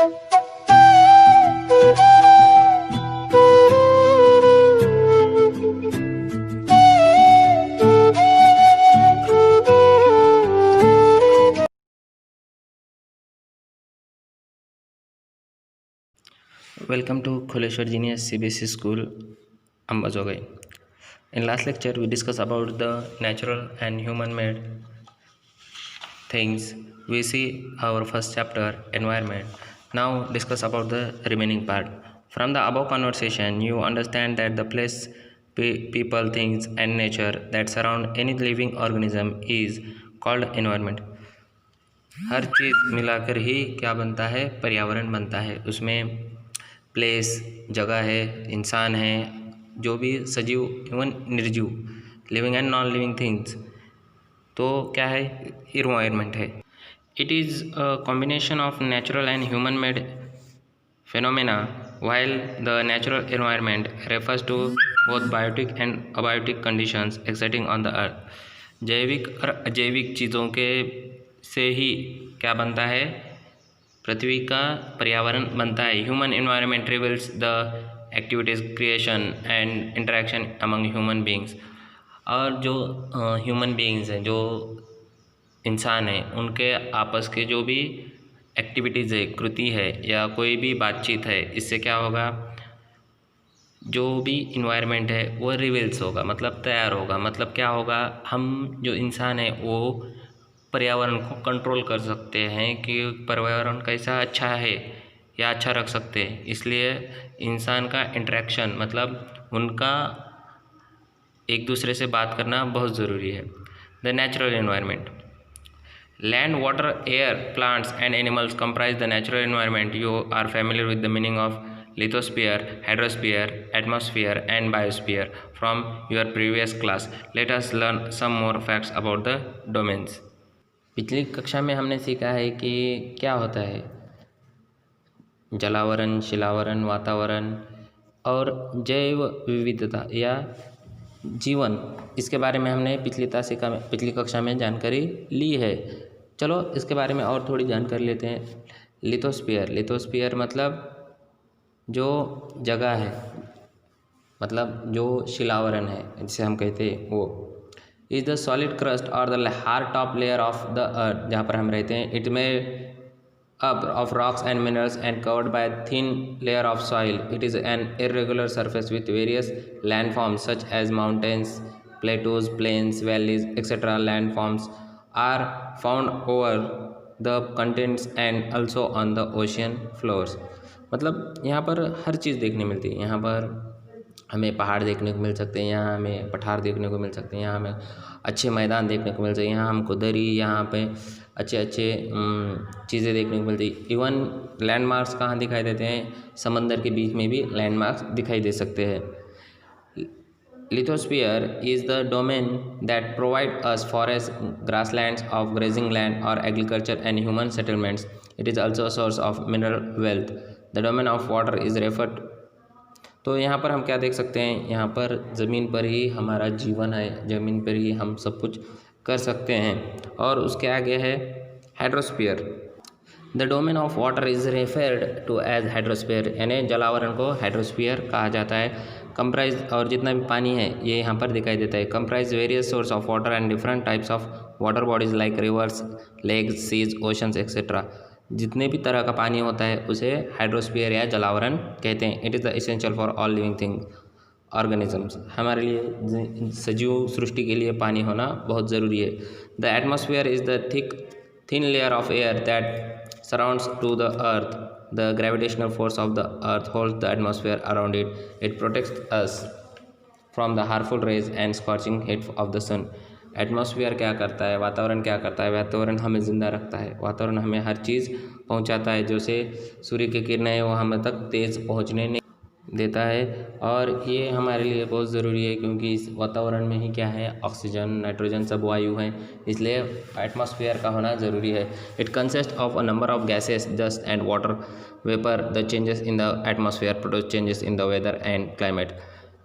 Welcome to Kholeshwar Genius CBSE School, Ambazogai. In last lecture, we discussed about the natural and human-made things. We see our first chapter, environment. Now discuss about the remaining part. From the above conversation, you understand that the place, people, things, and nature that surround any living organism is called environment. हर चीज़ मिलाकर ही क्या बनता है, पर्यावरण बनता है। उसमें place, जगह है, इंसान है, जो भी सजीव एवं निर्जीव, living and non living things, तो क्या है, इन्वायरमेंट है। It is a combination of natural and human made phenomena, while the natural environment refers to both biotic and abiotic conditions existing on the earth. जैविक और अजैविक चीज़ों के से ही क्या बनता है, पृथ्वी का पर्यावरण बनता है। Human environment reveals the activities, creation and interaction among human beings. और जो ह्यूमन बींग्स हैं, जो इंसान हैं, उनके आपस के जो भी एक्टिविटीज़ है, कृति है या कोई भी बातचीत है, इससे क्या होगा, जो भी इन्वायरमेंट है वो रिवील्स होगा, मतलब तैयार होगा। मतलब क्या होगा, हम जो इंसान है वो पर्यावरण को कंट्रोल कर सकते हैं कि पर्यावरण कैसा अच्छा है या अच्छा रख सकते हैं। इसलिए इंसान का इंटरेक्शन, मतलब उनका एक दूसरे से बात करना बहुत ज़रूरी है। The natural environment, land, water, air, plants and animals comprise the natural environment. You are familiar with the meaning of lithosphere, hydrosphere, atmosphere and biosphere from your previous class. Let us learn some more facts about the domains. पिछली कक्षा में हमने सीखा है कि क्या होता है जलावरण, शिलावरण, वातावरण और जैव विविधता या जीवन। इसके बारे में हमने पिछली कक्षा में जानकारी ली है। चलो इसके बारे में और थोड़ी जानकारी लेते हैं। लिथोस्फीयर मतलब जो जगह है, मतलब जो शिलावरण है जिसे हम कहते हैं वो। इज़ द सॉलिड क्रस्ट और the hard top layer of the अर्थ, जहाँ पर हम रहते हैं। इट में up of rocks and minerals and covered by a thin layer of soil. It is an irregular surface with various landforms such as mountains, plateaus, plains, valleys, etc. Landforms are found over the continents and also on the ocean floors. मतलब यहाँ पर हर चीज़ देखने मिलती है। यहाँ पर हमें पहाड़ देखने को मिल सकते हैं, यहाँ हमें पठार देखने को मिल सकते हैं, यहाँ हमें अच्छे मैदान देखने को मिल सकते हैं, यहाँ हमको दरी, यहाँ पे अच्छे चीज़ें देखने को मिलती है। इवन लैंडमार्क्स कहाँ दिखाई देते हैं, समंदर के बीच में भी लैंडमार्क्स दिखाई दे सकते हैं। Lithosphere is the domain that provide us forest, grasslands of grazing land और agriculture and human settlements. It is also a source of mineral wealth. The domain of water is referred. तो यहाँ पर हम क्या देख सकते हैं, यहाँ पर ज़मीन पर ही हमारा जीवन है, ज़मीन पर ही हम सब कुछ कर सकते हैं। और उसके आगे है hydrosphere. The domain of water is referred to as hydrosphere, यानी जलावरण को हाइड्रोस्फीयर कहा जाता है। कंप्राइज, और जितना भी पानी है ये यहाँ पर दिखाई देता है। Comprise various source of water and different types of water bodies like rivers, lakes, seas, oceans etcetera. जितने भी तरह का पानी होता है उसे हाइड्रोस्फीयर या जलावरण कहते हैं। It is the essential for all living thing organisms. हमारे लिए सजीव सृष्टि के लिए पानी होना बहुत ज़रूरी है। The atmosphere is the thin layer of air that surrounds to the earth. The gravitational force of the earth holds the atmosphere around it. It protects us from the harmful rays and scorching heat of the sun. Atmosphere क्या करता है, वातावरण क्या करता है, वातावरण हमें ज़िंदा रखता है, वातावरण हमें हर चीज़ पहुंचाता है। जैसे सूर्य की किरणें हैं वो हमें तक तेज़ पहुंचने नहीं देता है, और ये हमारे लिए बहुत ज़रूरी है क्योंकि इस वातावरण में ही क्या है, ऑक्सीजन, नाइट्रोजन सब वायु हैं, इसलिए एटमॉस्फेयर का होना ज़रूरी है। It consist of a number of gases, dust and water vapour. The changes in the atmosphere produce changes in the weather and climate.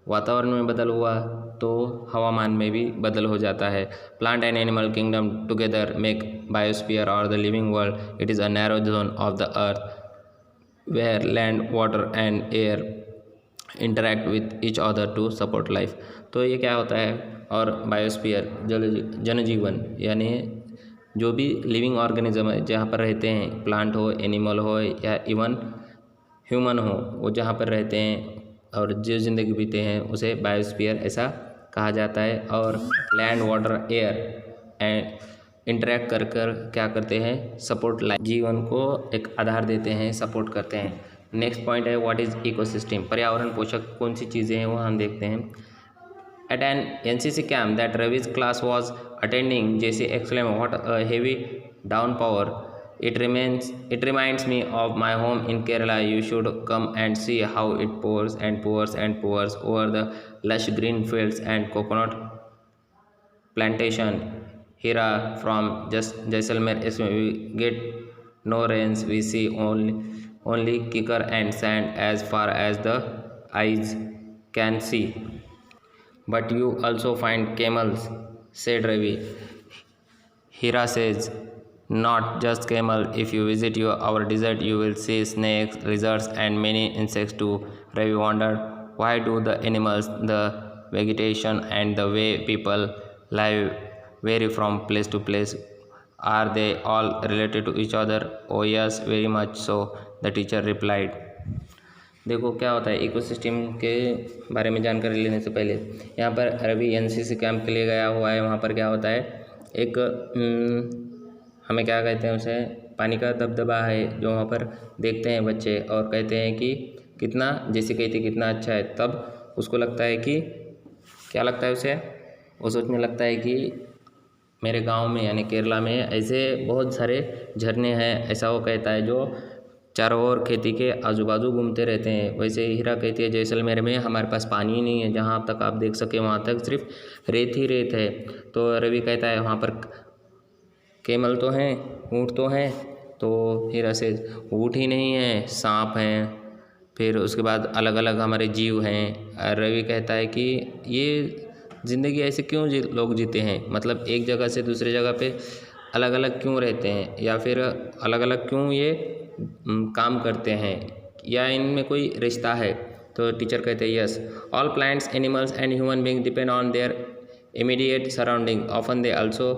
वातावरण में बदल हुआ तो हवामान में भी बदल हो जाता है। Plant and animal kingdom together make biosphere और the living world. It is a narrow zone of the earth where land, water and air interact with each other to support life। तो ये क्या होता है, और बायोस्फीयर जनजीवन यानी जो भी लिविंग ऑर्गेनिज्म है जहाँ पर रहते हैं, प्लांट हो, एनिमल हो या इवन ह्यूमन हो, वो जहाँ पर रहते हैं और जो ज़िंदगी बीते हैं उसे बायोस्फीयर ऐसा कहा जाता है। और लैंड, वाटर, एयर इंटरेक्ट कर कर क्या करते हैं, सपोर्ट लाइफ, जीवन को एक आधार देते हैं, सपोर्ट करते हैं। नेक्स्ट पॉइंट है व्हाट इज़ इकोसिस्टम, पर्यावरण पोषक कौन सी चीज़ें हैं वो हम देखते हैं। At an NCC camp that Ravi's class was attending, JC exclaimed, "What a heavy downpour! It reminds me of my home in Kerala. You should come and see how it pours and pours and pours over the lush green fields and coconut plantation. Here from Jaisalmer, we get no rains. We see only kicker and sand as far as the eyes can see. But you also find camels," said Ravi. Hira says, "Not just camel. If you visit our desert, you will see snakes, lizards, and many insects too." Ravi wondered, why do the animals, the vegetation, and the way people live vary from place to place? Are they all related to each other? Oh yes, very much so, the teacher replied. देखो क्या होता है, ecosystem के बारे में जानकारी लेने से पहले यहाँ पर रवि एनसीसी कैंप के लिए गया हुआ है। वहाँ पर क्या होता है, एक हमें क्या कहते हैं उसे, पानी का दबदबा है जो वहाँ पर देखते हैं बच्चे और कहते हैं कि कितना, जैसे कहते कितना अच्छा है, तब उसको लगता है कि क्या लगता है उसे, वो सोचने लगता है कि मेरे गांव में यानी केरला में ऐसे बहुत सारे झरने हैं, ऐसा वो कहता है, जो चारों ओर खेती के आजू बाजू घूमते रहते हैं। वैसे हीरा कहती है जैसलमेर में हमारे पास पानी ही नहीं है, जहाँ अब तक आप देख सके वहाँ तक सिर्फ रेत ही रेत है। तो रवि कहता है वहाँ पर कैमल तो हैं, ऊँट तो हैं, तो हीरा से ऊँट ही नहीं है, सांप हैं, फिर उसके बाद अलग अलग हमारे जीव हैं। रवि कहता है कि ये ज़िंदगी ऐसे क्यों लोग जीते हैं, मतलब एक जगह से दूसरी जगह पे अलग अलग क्यों रहते हैं, या फिर अलग अलग क्यों ये काम करते हैं, या इनमें कोई रिश्ता है। तो टीचर कहते हैं yes, all plants, animals and human being depend on their immediate surrounding, often they also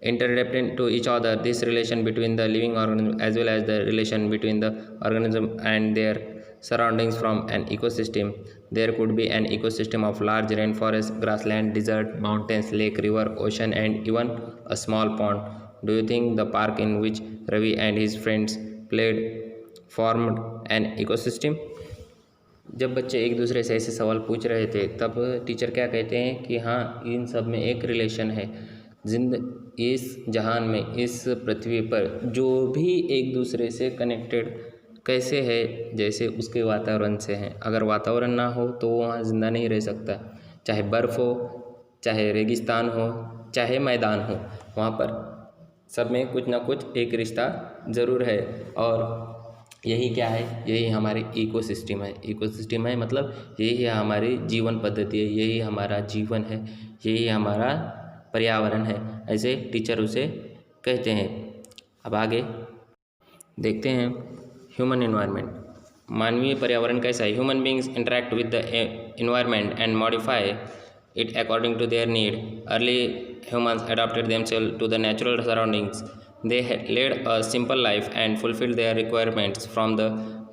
interdependent to each other. This relation between the living organism as well as the relation between the organism and their surroundings from an ecosystem. There could be an ecosystem of large rainforest, grassland, desert, mountains, lake, river, ocean, and even a small pond. Do you think the park in which Ravi and his friends played formed an ecosystem? जब बच्चे एक दूसरे से ऐसे सवाल पूछ रहे थे तब टीचर क्या कहते हैं कि हाँ, इन सब में एक रिलेशन है। इस जहान में, इस पृथ्वी पर जो भी एक दूसरे से कनेक्टेड कैसे है, जैसे उसके वातावरण से हैं। अगर वातावरण ना हो तो वहाँ ज़िंदा नहीं रह सकता, चाहे बर्फ़ हो, चाहे रेगिस्तान हो, चाहे मैदान हो, वहाँ पर सब में कुछ ना कुछ एक रिश्ता ज़रूर है। और यही क्या है, यही हमारे इकोसिस्टम है। इकोसिस्टम है मतलब यही है हमारी जीवन पद्धति है, यही हमारा जीवन है, यही हमारा पर्यावरण है, ऐसे टीचर उसे कहते हैं। अब आगे देखते हैं ह्यूमन एनवायरनमेंट, मानवीय पर्यावरण कैसा है। Human beings interact with the environment and modify it according to their need. Early humans adopted themselves to the natural surroundings. They had led a simple life and fulfilled their requirements from the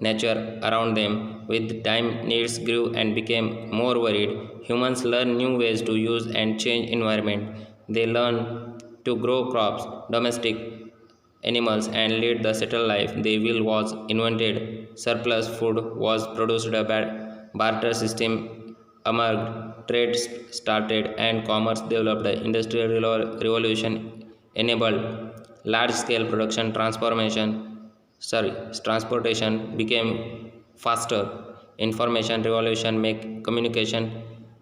nature around them. With time, needs grew and became more varied. Humans learn new ways to use and change environment. They learn to grow crops, domestic animals, and lead the settled life. The wheel was invented. Surplus food was produced. A barter system emerged. Trade started, and commerce developed. The Industrial Revolution enabled large-scale production. Transportation became faster. Information revolution make communication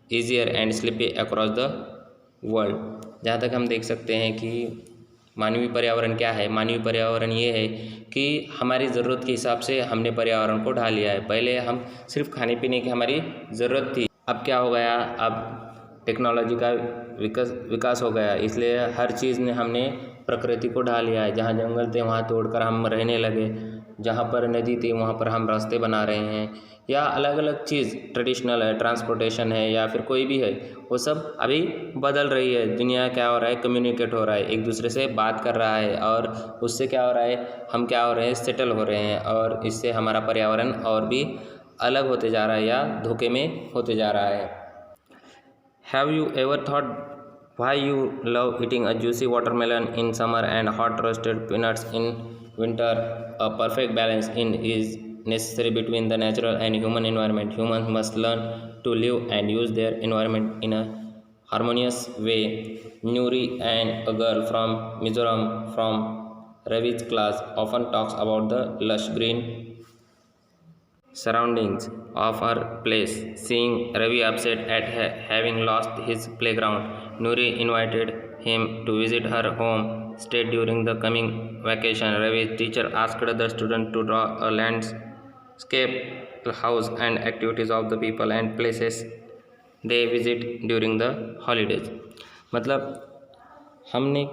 easier and slippy across the world। जहाँ तक हम देख सकते हैं कि मानवीय पर्यावरण क्या है। मानवीय पर्यावरण ये है कि हमारी ज़रूरत के हिसाब से हमने पर्यावरण को ढाल लिया है। पहले हम सिर्फ खाने पीने की हमारी ज़रूरत थी, अब क्या हो गया, अब टेक्नोलॉजी का विकास हो गया, इसलिए हर चीज़ ने हमने प्रकृति को ढा लिया है। जहाँ जंगल थे वहाँ तोड़कर हम रहने लगे। जहाँ पर नदी थी वहाँ पर हम रास्ते बना रहे हैं, या अलग अलग चीज़ ट्रेडिशनल है, ट्रांसपोर्टेशन है, या फिर कोई भी है, वो सब अभी बदल रही है। दुनिया क्या हो रहा है, कम्युनिकेट हो रहा है, एक दूसरे से बात कर रहा है, और उससे क्या हो रहा है, हम क्या हो रहे हैं, सेटल हो रहे हैं, और इससे हमारा पर्यावरण और भी अलग होते जा रहा है या धोखे में होते जा रहा है। Have you ever thought why you love eating a juicy watermelon in summer and hot roasted peanuts in winter? A perfect balance in is necessary between the natural and human environment. Humans must learn to live and use their environment in a harmonious way. Nuri, and a girl from Mizoram from Ravi's class, often talks about the lush green surroundings of her place. Seeing Ravi upset at having lost his playground, Nuri invited him to visit her home state during the coming vacation. Ravi's teacher asked the student to draw a landscape, the house, and activities of the people and places they visit during the holidays. मतलब हमने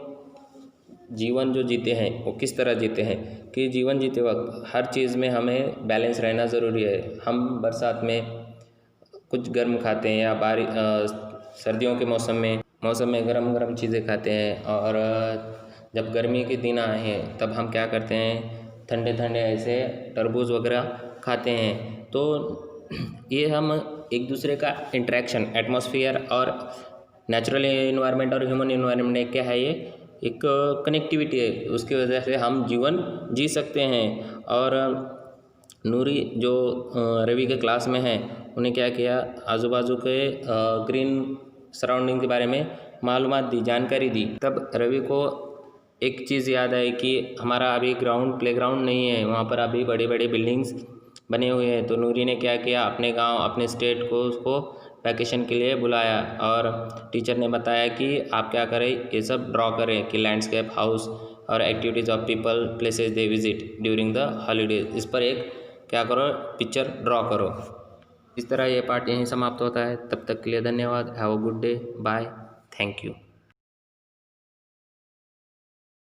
जीवन जो जीते हैं वो किस तरह जीते हैं कि जीवन जीते वक्त हर चीज़ में हमें बैलेंस रहना ज़रूरी है। हम बरसात में कुछ गर्म खाते हैं, या सर्दियों के मौसम में गरम गरम चीज़ें खाते हैं, और जब गर्मी के दिन आए हैं तब हम क्या करते हैं, ठंडे ठंडे ऐसे तरबूज वगैरह खाते हैं। तो ये हम एक दूसरे का इंटरेक्शन, एटमॉस्फेयर और नेचुरल इन्वायरमेंट और ह्यूमन इन्वायरमेंट क्या है, ये एक कनेक्टिविटी है, उसकी वजह से हम जीवन जी सकते हैं। और नूरी जो रवि के क्लास में है, उन्हें क्या किया, आजू बाजू के ग्रीन सराउंडिंग के बारे में मालूमात दी, जानकारी दी। तब रवि को एक चीज़ याद आई कि हमारा अभी प्लेग्राउंड नहीं है, वहाँ पर अभी बड़ी बड़ी बिल्डिंग्स बने हुए हैं। तो नूरी ने क्या किया, अपने गांव, अपने स्टेट को उसको वैकेशन के लिए बुलाया, और टीचर ने बताया कि आप क्या करें, ये सब ड्रॉ करें कि लैंडस्केप, हाउस और activities of people, places they visit during the holidays. इस पर एक क्या करो, पिक्चर ड्रॉ करो। इस तरह ये पार्ट यहीं समाप्त होता है। तब तक के लिए धन्यवाद। Have a good day, bye, thank you.